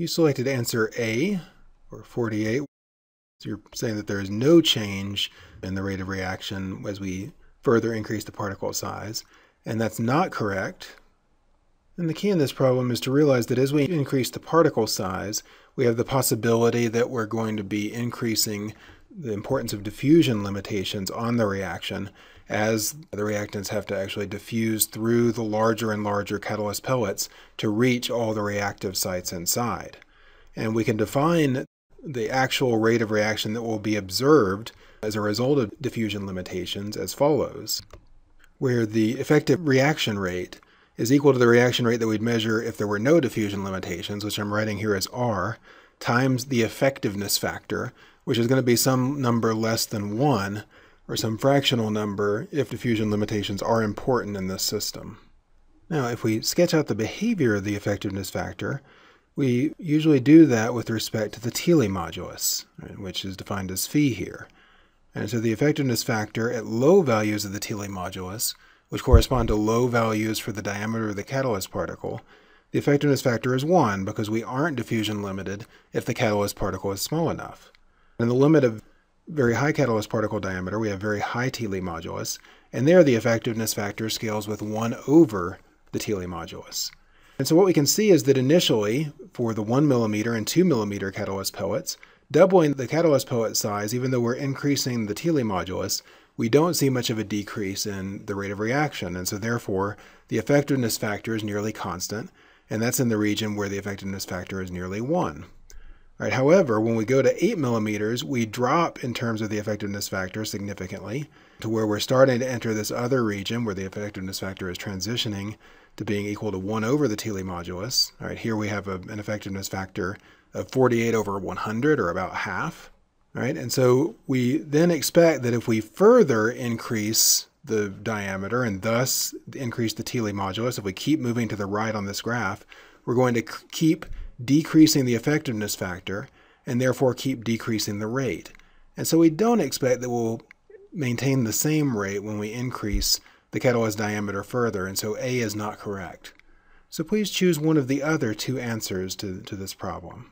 You selected answer A, or 48. So you're saying that there is no change in the rate of reaction as we further increase the particle size. And that's not correct. And the key in this problem is to realize that as we increase the particle size, we have the possibility that we're going to be increasing the importance of diffusion limitations on the reaction as the reactants have to actually diffuse through the larger and larger catalyst pellets to reach all the reactive sites inside. And we can define the actual rate of reaction that will be observed as a result of diffusion limitations as follows, where the effective reaction rate is equal to the reaction rate that we'd measure if there were no diffusion limitations, which I'm writing here as R, times the effectiveness factor, which is going to be some number less than 1, or some fractional number if diffusion limitations are important in this system. Now, if we sketch out the behavior of the effectiveness factor, we usually do that with respect to the Thiele modulus, right, which is defined as phi here. And so the effectiveness factor at low values of the Thiele modulus, which correspond to low values for the diameter of the catalyst particle, the effectiveness factor is 1 because we aren't diffusion limited if the catalyst particle is small enough. In the limit of very high catalyst particle diameter, we have very high Thiele modulus, and there the effectiveness factor scales with 1 over the Thiele modulus. And so what we can see is that initially, for the 1 millimeter and 2 millimeter catalyst pellets, doubling the catalyst pellet size, even though we're increasing the Thiele modulus, we don't see much of a decrease in the rate of reaction, and so therefore the effectiveness factor is nearly constant, and that's in the region where the effectiveness factor is nearly 1. Right, however, when we go to 8 millimeters, we drop in terms of the effectiveness factor significantly to where we're starting to enter this other region where the effectiveness factor is transitioning to being equal to 1 over the Thiele modulus. All right, here we have an effectiveness factor of 48 over 100, or about half. Right, and so we then expect that if we further increase the diameter and thus increase the Thiele modulus, if we keep moving to the right on this graph, we're going to keep decreasing the effectiveness factor and therefore keep decreasing the rate. And so we don't expect that we'll maintain the same rate when we increase the catalyst diameter further, and so A is not correct. So please choose one of the other two answers to this problem.